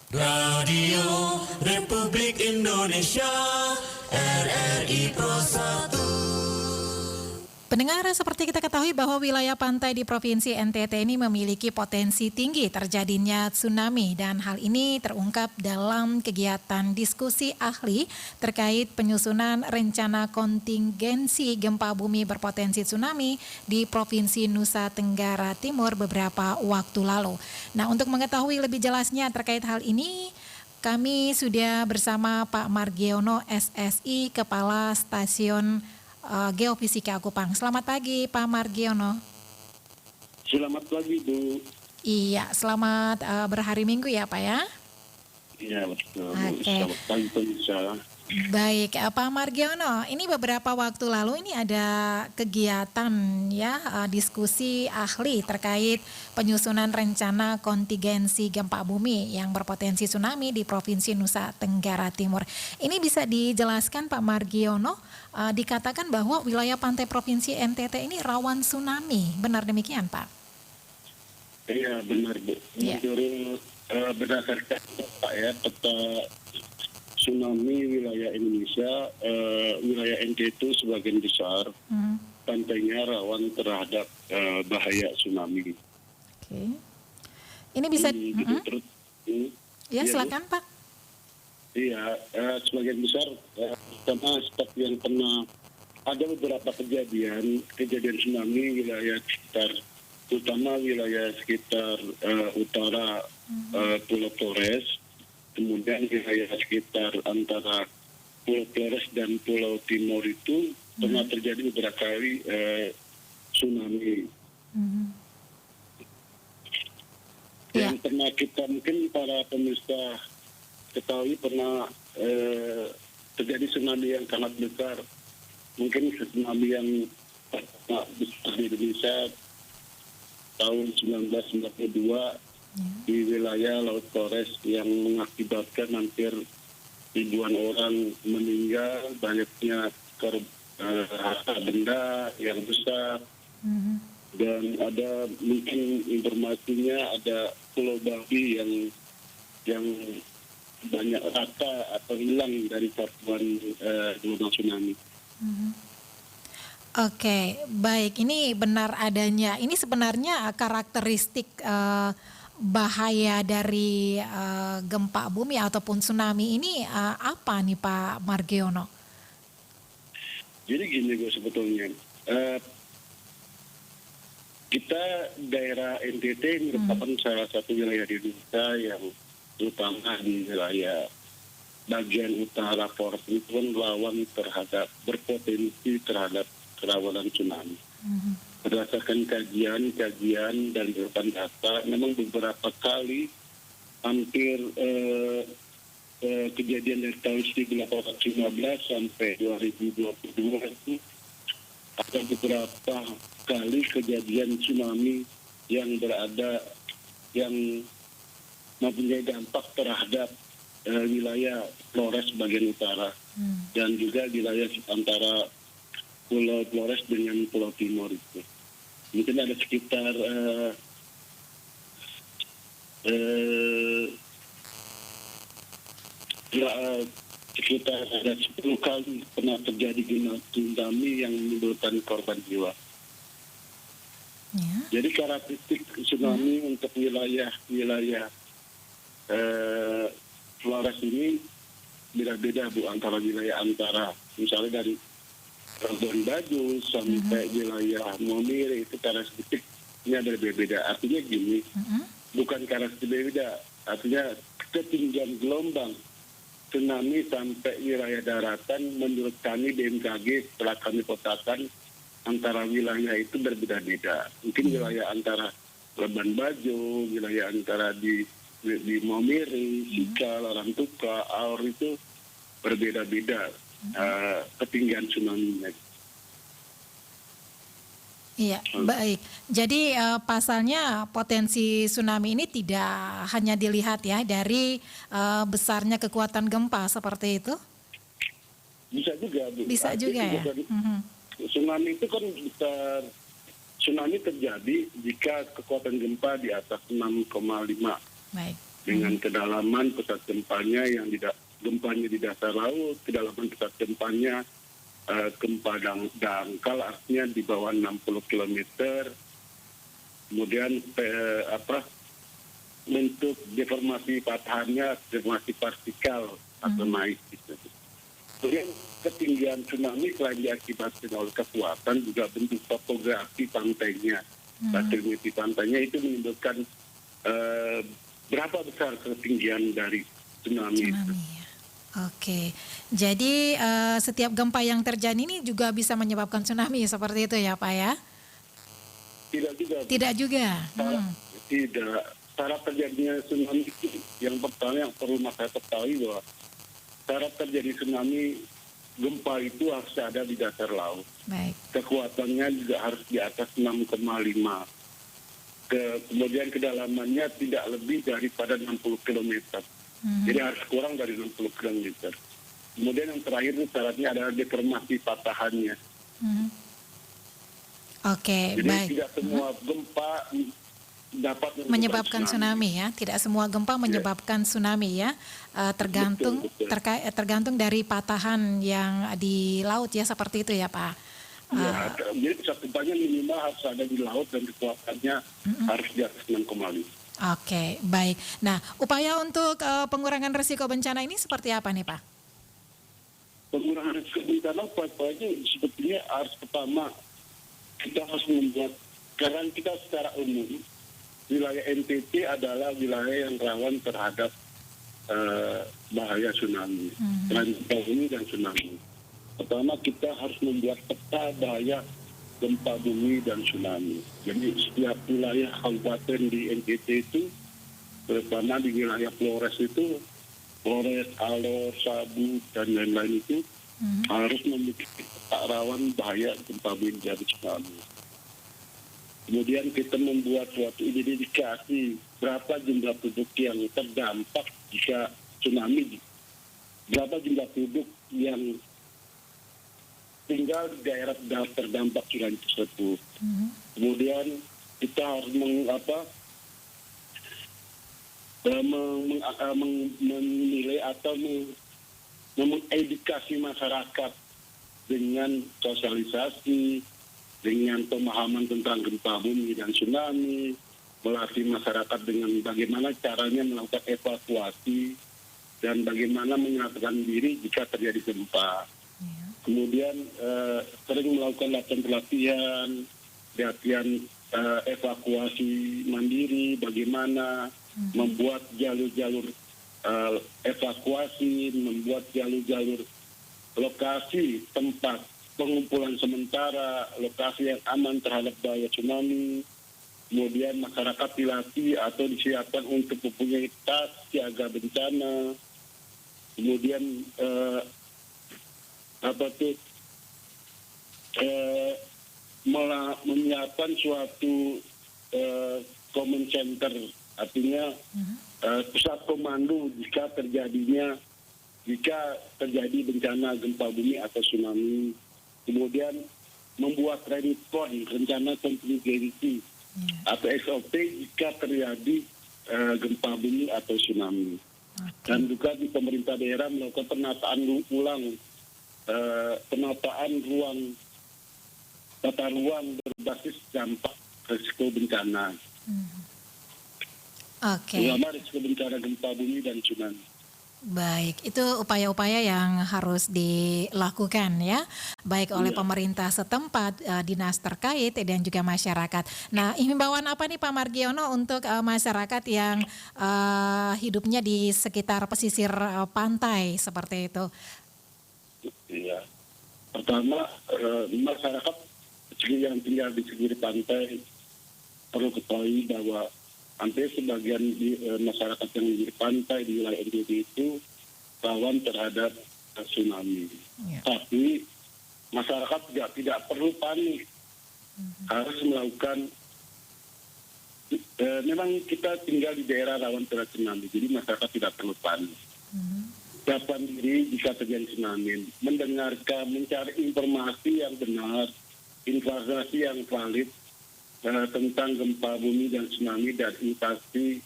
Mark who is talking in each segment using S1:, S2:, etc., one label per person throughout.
S1: Radio Republik Indonesia RRI Pro 1.
S2: Pendengar, seperti kita ketahui bahwa wilayah pantai di Provinsi NTT ini memiliki potensi tinggi terjadinya tsunami, dan hal ini terungkap dalam kegiatan diskusi ahli terkait penyusunan rencana kontingensi gempa bumi berpotensi tsunami di Provinsi Nusa Tenggara Timur beberapa waktu lalu. Nah, untuk mengetahui lebih jelasnya terkait hal ini, kami sudah bersama Pak Margiono SSI, Kepala Stasiun Geofisika Kupang. Selamat pagi Pak Margiono.
S3: Selamat pagi Bu.
S2: Iya, selamat berhari Minggu ya Pak ya.
S3: Iya betul.
S2: Oke.
S3: Selamat pagi pemirsa.
S2: Baik, Pak Margiono, ini beberapa waktu lalu ini ada kegiatan ya, diskusi ahli terkait penyusunan rencana kontingensi gempa bumi yang berpotensi tsunami di Provinsi Nusa Tenggara Timur. Ini bisa dijelaskan Pak Margiono, dikatakan bahwa wilayah pantai Provinsi NTT ini rawan tsunami, benar demikian Pak?
S3: Iya benar Bu.
S2: Iya.
S3: Menurut berdasarkan peta tsunami wilayah Indonesia, wilayah NTT itu sebagian besar pantainya rawan terhadap bahaya tsunami.
S2: Oke. Ini bisa
S3: Terus,
S2: ya
S3: iya,
S2: silakan Pak.
S3: Iya, sebagian besar sama seperti yang pernah ada beberapa kejadian tsunami wilayah sekitar, terutama wilayah sekitar utara Pulau Flores, kemudian wilayah sekitar antara Pulau Flores dan Pulau Timur itu pernah terjadi beberapa kali tsunami. Yang pernah kita mungkin para pemirsa ketahui pernah terjadi tsunami yang sangat besar, mungkin tsunami yang pernah besar di Indonesia tahun 1992 di wilayah Laut Flores yang mengakibatkan hampir ribuan orang meninggal, banyaknya harta benda yang besar, dan ada mungkin informasinya ada pulau babi yang banyak rata atau hilang dari satuan gelombang tsunami.
S2: Oke, baik. Ini benar adanya. Ini sebenarnya karakteristik bahaya dari gempa bumi ataupun tsunami ini apa nih Pak Margiono?
S3: Jadi gini gue sebetulnya, kita daerah NTT merupakan salah satu wilayah di Indonesia yang terutama di wilayah bagian utara Flores itu kan berpotensi terhadap kerawanan tsunami. Berdasarkan kajian dan beberapa data, memang beberapa kali hampir kejadian dari tahun 1815 sampai 2022 itu ada beberapa kali kejadian tsunami yang mempunyai dampak terhadap wilayah Flores bagian utara dan juga wilayah antara Pulau Flores dengan Pulau Timur itu. Mungkin ada sekitar sekitar ada 10 kali pernah terjadi tsunami yang menimbulkan korban jiwa.
S2: Ya.
S3: Jadi karakteristik tsunami untuk wilayah Flores ini beda-beda Bu, antara misalnya dari Labuan Bajo sampai wilayah Momire itu karakteristiknya berbeda. Artinya gini, bukan karakteristik berbeda, artinya ketinggian gelombang tsunami sampai wilayah daratan menurut kami BMKG setelah kami petakan antara wilayah itu berbeda-beda. Mungkin wilayah antara Labuan Bajo, wilayah antara di Momire, Sika, Larantuka, Aur itu berbeda-beda ketinggian tsunami-nya.
S2: Iya, baik. Jadi pasalnya potensi tsunami ini tidak hanya dilihat ya dari besarnya kekuatan gempa seperti itu?
S3: Bisa juga, Bu.
S2: Bisa juga ya?
S3: Tsunami itu kan besar. Tsunami terjadi jika kekuatan gempa di atas 6,5.
S2: Baik.
S3: dengan kedalaman pusat gempanya yang gempanya di dasar laut, kedalaman pusat gempanya gempa dangkal artinya di bawah 60 km. Kemudian bentuk deformasi patahannya deformasi partikal atau naik. Kemudian ketinggian tsunami selain diakibatkan oleh kekuatan juga bentuk topografi pantainya, basiliti pantainya itu menimbulkan berapa besar ketinggian dari tsunami.
S2: Tsunami ya. Oke, jadi setiap gempa yang terjadi ini juga bisa menyebabkan tsunami seperti itu ya Pak ya?
S3: Tidak juga.
S2: Tidak juga.
S3: Tidak. Cara terjadinya tsunami itu yang pertama yang perlu masyarakat ketahui bahwa cara terjadi tsunami gempa itu harus ada di dasar laut.
S2: Baik.
S3: Kekuatannya juga harus di atas 6,5. Kemudian kedalamannya tidak lebih daripada 60 km. Jadi harus kurang dari 60 km. Kemudian yang terakhir itu syaratnya adalah deformasi patahannya.
S2: Oke,
S3: Jadi
S2: baik.
S3: tidak semua gempa dapat
S2: Menyebabkan tsunami ya, tidak semua gempa menyebabkan tsunami ya. Tergantung
S3: Betul.
S2: tergantung dari patahan yang di laut ya, seperti itu ya Pak.
S3: Ya, jadi pusat gempanya minimal harus ada di laut dan kekuatannya harus di atas 6,5.
S2: Oke, baik. Nah, upaya untuk pengurangan risiko bencana ini seperti apa nih Pak?
S3: Pengurangan risiko bencana upaya-upayanya sebetulnya harus pertama kita harus membuat, karena kita secara umum wilayah NTT adalah wilayah yang rawan terhadap bahaya tsunami, gempa bumi dan tsunami. Pertama kita harus membuat peta bahaya gempa bumi dan tsunami. Jadi setiap wilayah kabupaten di NTT itu, terutama di wilayah Flores itu, Flores, Alor, Sabu, dan lain-lain itu harus memiliki peta rawan bahaya gempa bumi dan tsunami. Kemudian kita membuat suatu identifikasi berapa jumlah penduduk yang terdampak jika tsunami, berapa jumlah penduduk yang tinggal di daerah terdampak tsunami tersebut. Kemudian kita harus menilai atau mengedukasi masyarakat dengan sosialisasi, dengan pemahaman tentang gempa bumi dan tsunami, melatih masyarakat dengan bagaimana caranya melakukan evakuasi dan bagaimana menyelamatkan diri jika terjadi gempa. Kemudian sering melakukan latihan evakuasi mandiri, bagaimana membuat jalur-jalur evakuasi, membuat jalur-jalur lokasi tempat pengumpulan sementara, lokasi yang aman terhadap bahaya tsunami. Kemudian masyarakat dilatih atau disiapkan untuk mempunyai tas siaga bencana. Kemudian menyiapkan suatu command center, artinya pusat komando jika terjadi bencana gempa bumi atau tsunami. Kemudian membuat rencana kontingensi atau SOP jika terjadi gempa bumi atau tsunami. Dan juga di pemerintah daerah melakukan penataan ruang tata ruang berbasis dampak risiko bencana. Terutama risiko bencana gempa bumi dan tsunami.
S2: Baik, itu upaya-upaya yang harus dilakukan ya, baik oleh pemerintah setempat, dinas terkait dan juga masyarakat. Nah, himbauan apa nih Pak Margiono untuk masyarakat yang hidupnya di sekitar pesisir pantai seperti itu?
S3: Iya, pertama masyarakat yang tinggal di sekitar pantai perlu ketahui bahwa hampir sebagian masyarakat yang di pantai di wilayah NTT itu rawan terhadap tsunami. Tapi masyarakat juga tidak perlu panik. Harus melakukan, memang kita tinggal di daerah rawan terhadap tsunami, jadi masyarakat tidak perlu panik. Siapkan diri jika terjadi tsunami, mendengarkan, mencari informasi yang benar, informasi yang valid, tentang gempa bumi dan tsunami dan instansi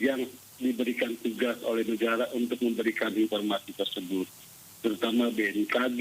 S3: yang diberikan tugas oleh negara untuk memberikan informasi tersebut, terutama BMKG,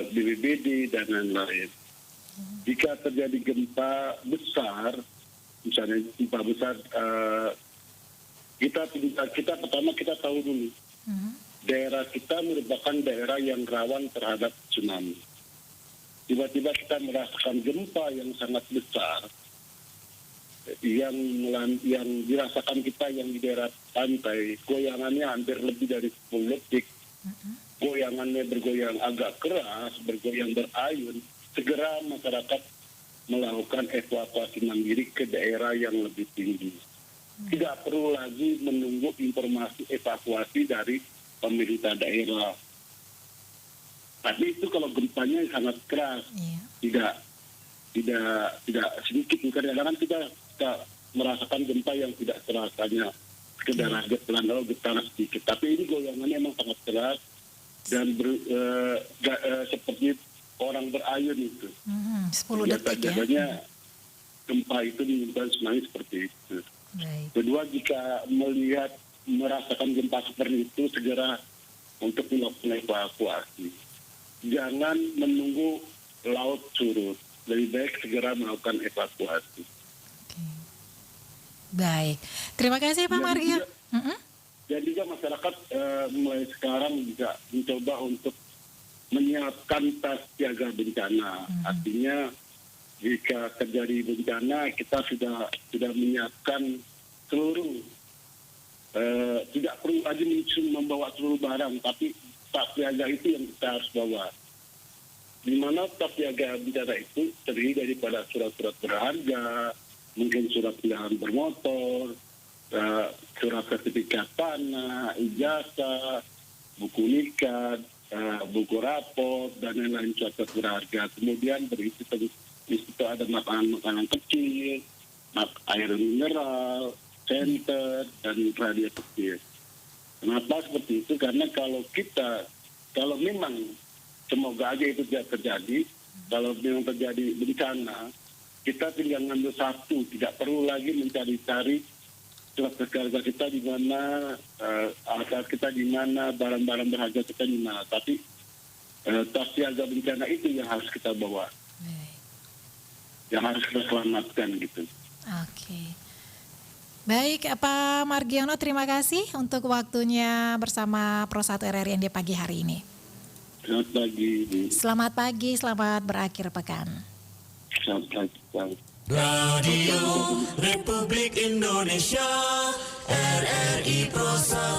S3: BPBD, dan lain-lain. Jika terjadi gempa besar, misalnya gempa besar, kita pertama kita tahu dulu daerah kita merupakan daerah yang rawan terhadap tsunami. Tiba-tiba kita merasakan gempa yang sangat besar, yang dirasakan kita yang di daerah pantai, goyangannya hampir lebih dari 10 detik. Goyangannya bergoyang agak keras, bergoyang berayun, segera masyarakat melakukan evakuasi mandiri ke daerah yang lebih tinggi. Tidak perlu lagi menunggu informasi evakuasi dari pemerintah daerah. Tapi itu kalau gempanya sangat keras, tidak sedikit. Kadang-kadang kita merasakan gempa yang tidak terasanya sekedar getar lalu getar sedikit. Tapi ini goyangannya memang sangat keras dan seperti orang berayun itu.
S2: 10 detik ya.
S3: Biasanya gempa itu menimbulkan tsunami seperti itu.
S2: Baik.
S3: Kedua, jika merasakan gempa seperti itu, segera untuk melakukan evakuasi. Jangan menunggu laut surut. Lebih baik segera melakukan evakuasi.
S2: Oke. Baik. Terima kasih Pak Mario.
S3: Dan juga masyarakat mulai sekarang juga mencoba untuk menyiapkan tas siaga bencana. Artinya jika terjadi bencana kita sudah menyiapkan seluruh, tidak perlu lagi membawa seluruh barang, tapi tas siaga itu yang kita harus bawa. Di mana tas siaga bencana itu terdiri daripada surat-surat berharga, mungkin surat pinjaman bermotor, surat sertifikat tanah, ijazah, buku nikah, buku rapor, dan lain-lain surat berharga. Kemudian berisi di situ ada makanan kecil, air mineral, senter, dan radio kecil. Kenapa seperti itu? Karena kalau memang semoga aja itu tidak terjadi, kalau memang terjadi bencana, kita tinggal ngambil satu, tidak perlu lagi mencari-cari surat berharga kita di mana, alat kita di mana, barang-barang berharga kita di mana. Tapi tas siaga bencana itu yang harus kita bawa, yang harus kita selamatkan gitu.
S2: Oke. Baik, Pak Margiono, terima kasih untuk waktunya bersama Pro 1 RRI ND pagi hari ini.
S3: Selamat pagi.
S2: Selamat pagi, selamat berakhir pekan.
S3: Selamat pagi.
S1: Radio Republik Indonesia, RRI Pro 1.